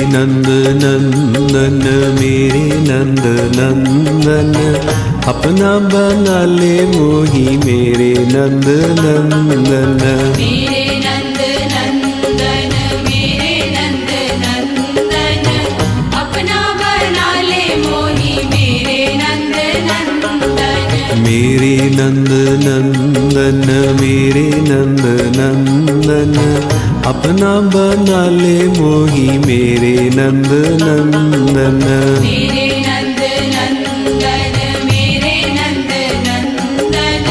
नंद नंदन मेरे नंद नंदन, अपना बना ले मोही मेरे नंद नंदन। मेरे नंद नंदन मेरे नंद नंदन, अपना बना ले मोही मेरे नंद नंदन। मेरे नंद नंदन मेरे नंद नंदन, अपना बना ले मोही मेरे नंद नंदन। मेरे नंद नंदन मेरे नंद नंदन,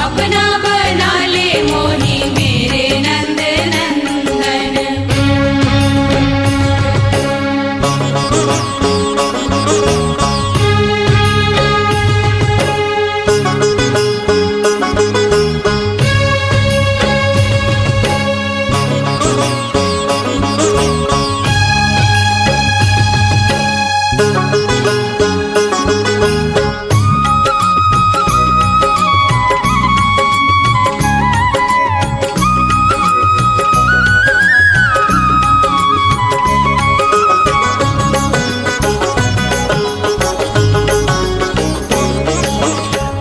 अपना बना ले मोही मेरे नंद नंदन।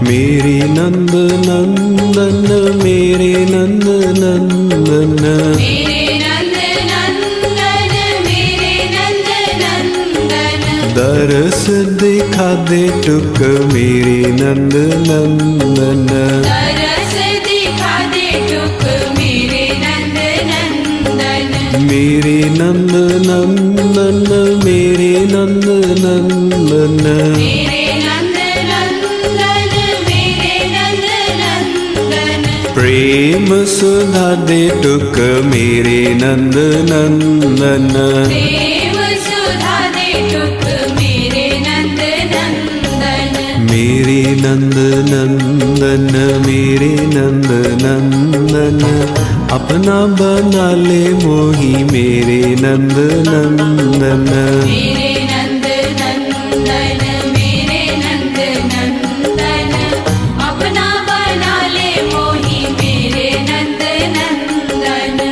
मेरे नंद नंदन मेरे नंद नंदन, मेरे नंद नंदन मेरे नंद नंदन, दरस दिखा दे टुक मेरे नंद नंदन। तरस दिखा दे टुक मेरे नंद नंदन। मेरे नंद नंदन मेरे नंद नंदन, मेरे नंद नंदन मेरे नंद नंदन, प्रेम सुधा दे टुक मेरे नंद नंदन। प्रेम सुधा दे टुक मेरे नंद नंदन। मेरे नंद नंदन मेरे नंद नंदन, अपना बना ले मोही मेरे नंद नंदन। मेरे नंद नंदन मेरे नंद नंदन, अपना बना ले मोही मेरे नंद नंदन।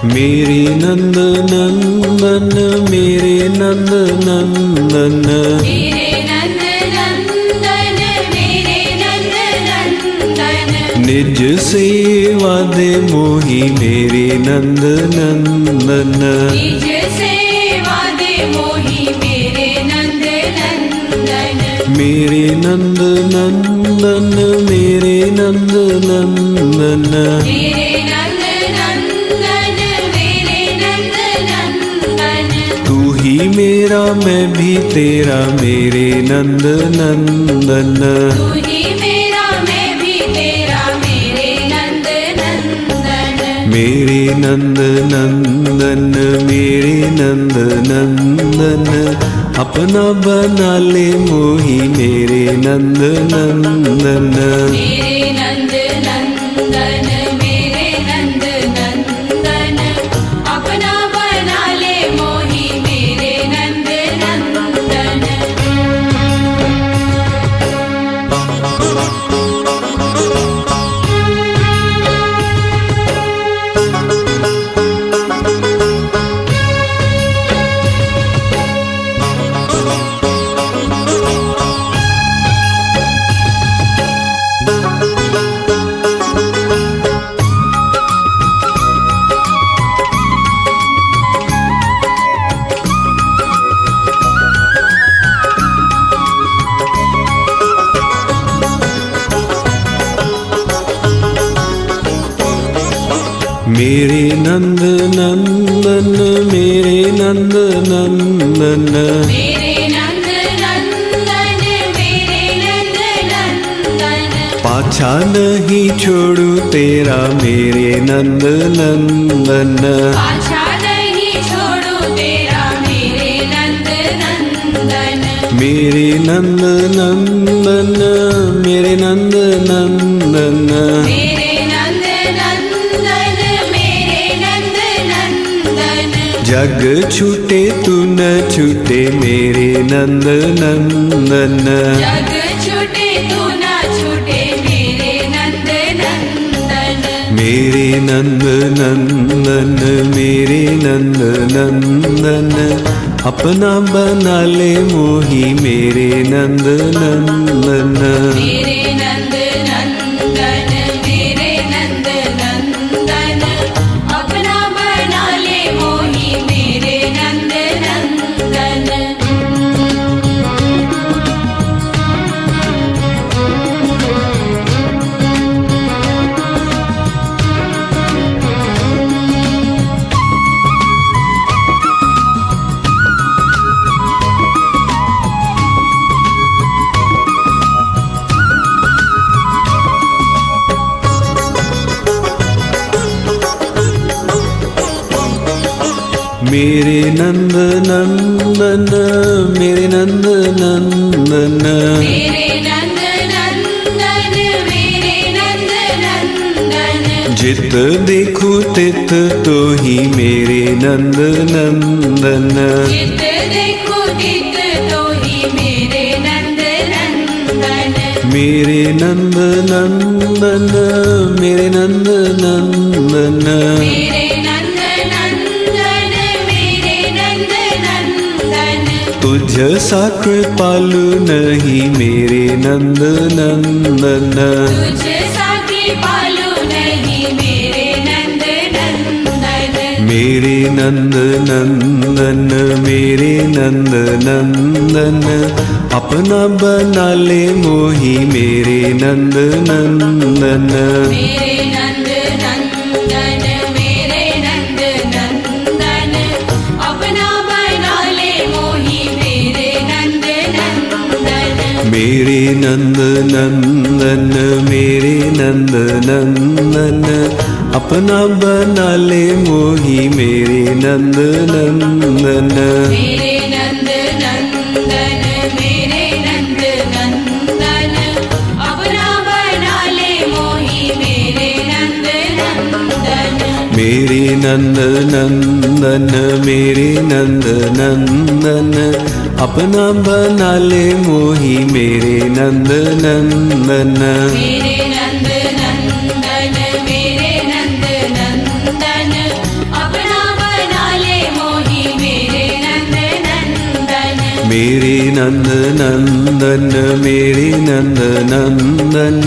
मेरे नंद नंदन मेरे नंद नंदन, मेरे नंद नंदन मेरे नंद नंदन, निज सेवा दे मोही मेरे नंद नंदन। निज सेवा दे मोही मेरे नंद नंदन। मेरे नंद नंदन मेरे नंद नंदन, मेरे नंद नंदन मेरे नंद नंदन, तू ही मेरा मैं भी तेरा मेरे नंद नंदन। तू ही मेरा मैं भी तेरा मेरे नंद नंदन। मेरे नंद नंदन मेरे नंद नंदन, अपना बना ले मोही मेरे नंद नंदन। मेरे नंद नंदन मेरे नंद नंदन, अपना बना ले मोही मेरे नंद नंदन। मेरे नंद नंदन मेरे नंद नंदन, मेरे नंद नंदन मेरे नंद नंदन, पाछा नहीं छोड़ू तेरा मेरे नंद नंदन। पाछा नहीं छोड़ू तेरा मेरे नंद नंदन। मेरे नंद नंदन मेरे नंद नंदन मेरे नंद नंदन मेरे नंद नंदन जग छूटे तू न छूटे मेरे नंद नंदन जग छूटे तू ना छूटे मेरे नंद नंदन मेरे नंद नंदन मेरे नंद नंदन अपना बना ले मोही मेरे नंद नंदन मेरे नंद नंदन मेरे नंद नंदन अपना बना ले मोही मेरे नंद नंदन मेरे नंद नंदन मेरे नंद नंदन मेरे नंद नंदन मेरे नंद नंदन जित देखूं तित तो ही मेरे नंद नंदन चित देखो चित तो ही मेरे नंद नंदन मेरे नंद नंदन मेरे नंद नंदन मेरे नंद नंदन मेरे नंद नंदन तुझ सा कृपालु नहीं मेरे नंद नंदन तुझ साकी पालू नहीं मेरे नंद नंदन मेरे नंद नंदन मेरे नंद नंदन अपना बना ले मोही मेरे नंद नंदन मेरे नंद नंदन मेरे नंद नंदन अपना बना ले मोही मेरे नंद नंदन मेरे नंद नंदन मेरे नंद नंदन अपना बना ले मोही मेरे नंद नंदन मेरे नंद नंदन मेरे नंद नंदन अपना बना ले मोही मेरे नंद नंदन मेरे नंद नंदन मेरे नंद नंदन अपना बना ले मोही मेरे नंद नंदन मेरे नंद नंदन मेरे नंद नंदन अपना बना ले मोही मेरे नंद नंदन मेरे नंद नंदन मेरे नंद नंदन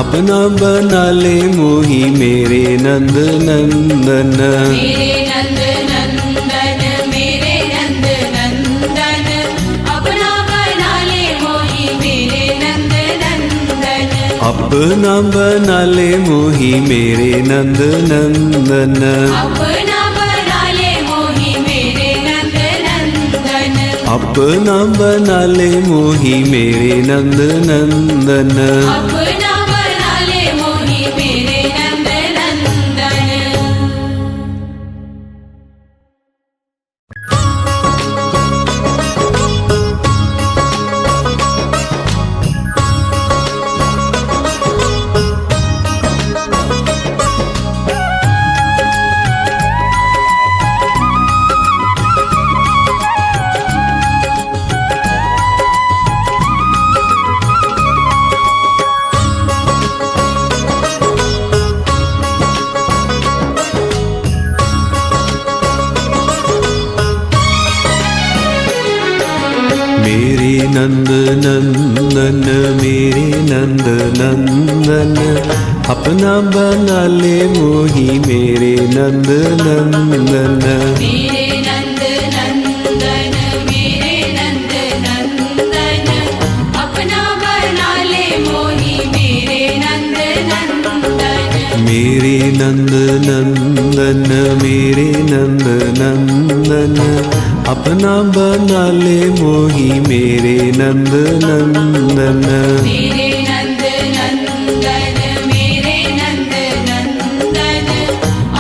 अपना बना ले मोही मेरे नंद नंदन मेरे नंद नंदन मेरे नंद नंदन अपना बना ले मोही मेरे नंद नंदन अपना बना ले मोही मेरे नंद नंदन अपना बना ले मोही मेरे नंद नंदन अपना बना ले मोही मेरे नंद नंदन अपना बना ले मोही मेरे नंद नंदन मेरे नंद नंदन मेरे नंद नंदन अपना बना ले मोही मेरे नंद नंदन मेरे नंद नंदन मेरे नंद नंदन अपना बना ले मोही मेरे नंद नंदन मेरे नंद नंदन मेरे नंद नंदन अपना बना ले मोही मेरे नंद नंदन मेरे नंद नंदन मेरे नंद नंदन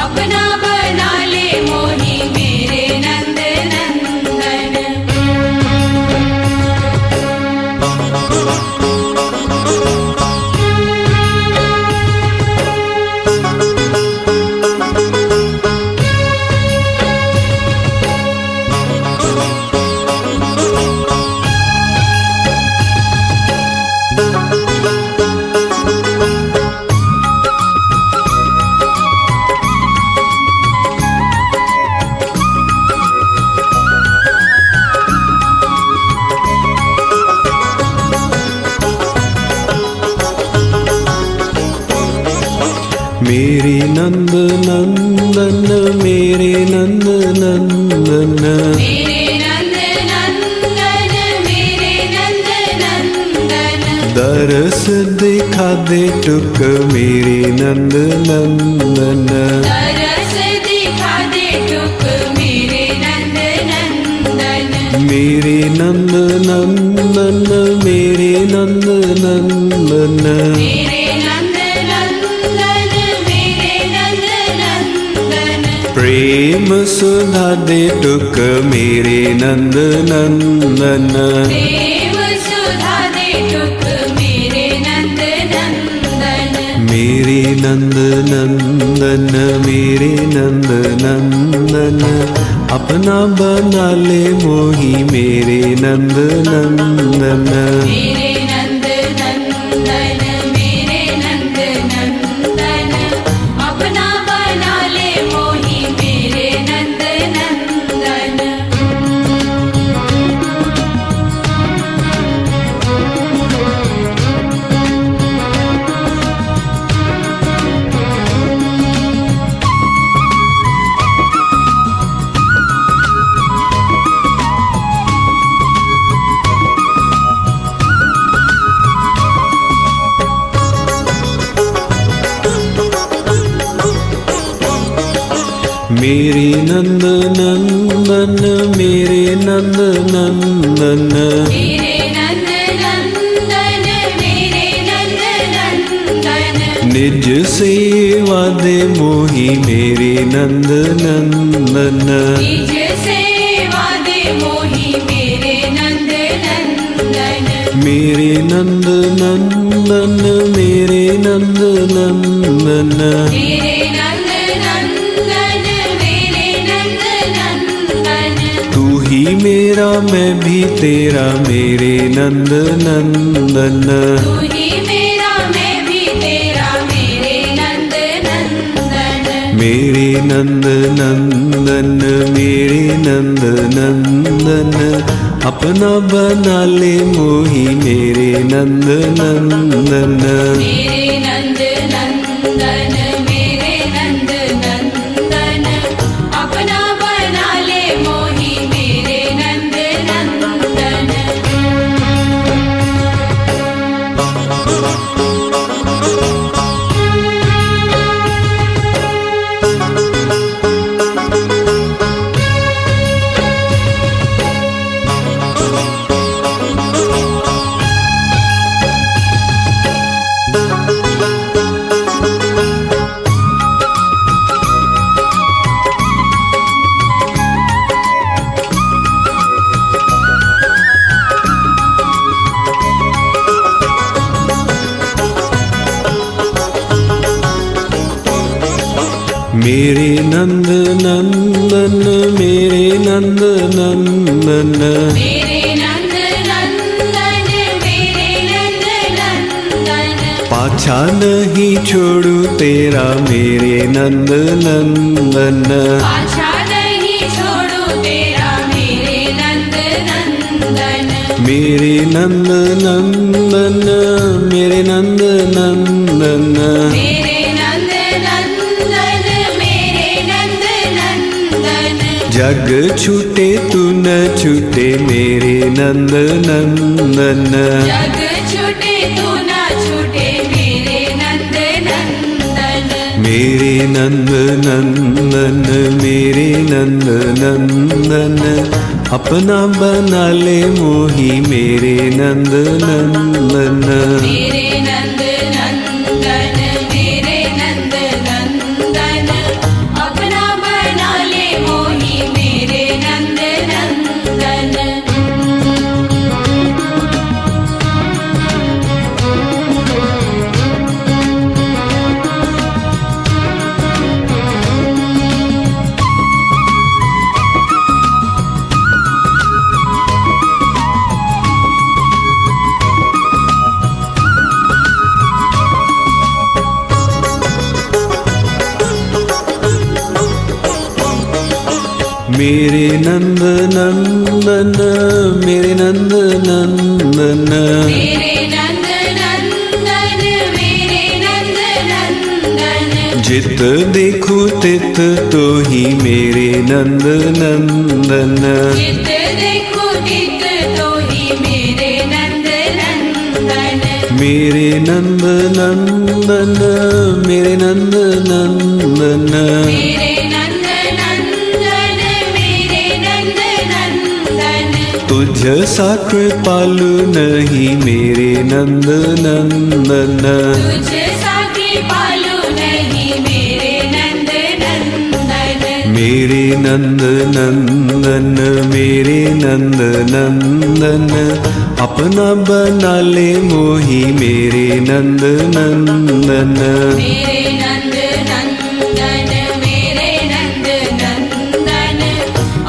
अपना बना ले मोही मेरे नंद नंदन मेरे नंद नंदन मेरे नंद नंदन मेरे नंद नंदन मेरे नंद नंदन दरस दिखा दे टुक मेरे नंद नंदन तरस दिखा दे टुक मेरे नंद नंदन मेरे नंद नंदन मेरे नंद नंदन मेरे नंद नंदन मेरे नंद नंदन प्रेम सुधा दे टुक मेरे नंद नंदन प्रेम सुधा दे टुक मेरे नंद नंदन मेरे नंद नंदन मेरे नंद नंदन अपना बना ले मोही मेरे नंद नंदन मेरे नंद नंदन मेरे नंद नंदन अपना बना ले मोही मेरे नंद नंदन मेरे नंद नंदन मेरे नंद नंदन मेरे नंद नंदन मेरे नंद नंदन निज सेवा दे मोही मेरे नंद नंदन निज सेवा दे मोही मेरे नंद नंदन मेरे नंद नंदन मेरे नंद नंदन मेरे नंद नंदन मेरे नंद नंदन तू ही मेरा मैं भी तेरा मेरे नंद नंदन तू ही मेरा मैं भी तेरा मेरे नंद नंदन मेरे नंद नंदन मेरे नंद नंदन अपना बना ले मोही मेरे नंद नंदन मेरे नंद नंदन मेरे नंद नंदन अपना बना ले मोही मेरे नंद नंदन मेरे नंद नंदन मेरे नंद नंदन मेरे नंद नंदन मेरे नंद नंदन पाछा नहीं छोड़ू तेरा मेरे नंद नंदन पाछा नहीं छोड़ू तेरा मेरे नंद नंदन मेरे नंद नंदन मेरे नंद नंदन मेरे नंद नंदन मेरे नंद नंदन जग छूटे तू न छूटे मेरे नंद नंदन जग छूटे तू ना छूटे मेरे नंद नंदन मेरे नंद नंदन मेरे नंद नंदन अपना बना ले मोही मेरे नंद नंदन मेरे नंद नंदन मेरे नंद नंदन अपना बना ले मोही मेरे नंद नंदन मेरे नंद नंदन मेरे नंद नंदन मेरे नंद नंदन मेरे नंद नंदन जित देखूं तित तो ही मेरे नंद नंदन चित देखो चित तो ही मेरे नंद नंदन मेरे नंद नंदन मेरे नंद नंदन मेरे नंद नंदन मेरे नंद नंदन तुझ सा कृपालु नहीं मेरे नंद नंदन तुझ साथी पालू नहीं मेरे नंद नंदन मेरे नंद नंदन मेरे नंद नंदन अपना बना ले मोही मेरे नंद नंदन मेरे नंद नंदन मेरे नंद नंदन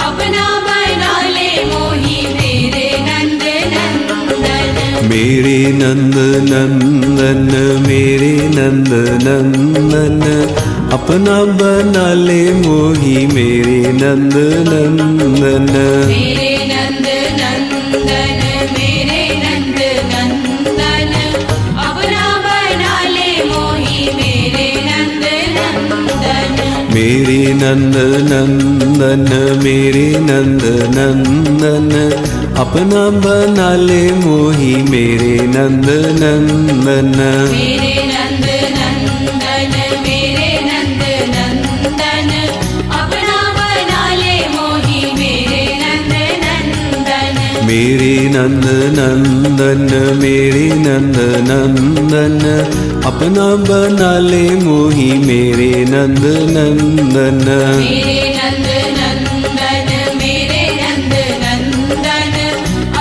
अपना बना ले मोही मेरे नंद नंदन मेरे नंद नंदन मेरे नंद नंदन अपना बना ले मोही मेरे नंद नंदन मेरे नंद नंदन मेरे नंद नंदन अपना बना ले मोही मेरे नंद नंदन मेरे नंद नंदन मेरे नंद नंदन अपना बना ले मोही मेरे नंद नंदन मेरे नंद नंदन मेरे नंद नंदन अपना बना ले मोही मेरे नंद नंदन मेरे नंद नंदन मेरे नंद नंदन अपना बना ले मोही मेरे नंद नंदन मेरे नंद नंदन मेरे नंद नंदन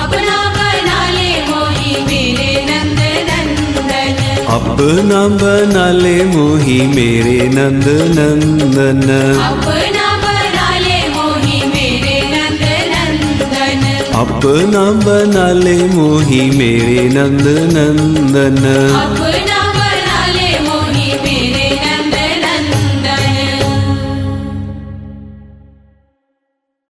अपना बना ले मोही मेरे नंद नंदन अपना बना ले मोही मेरे नंद नंदन अपना बना ले मोही मेरे नंद नंदन अपना बना ले मोही मेरे नंद नंदन अपना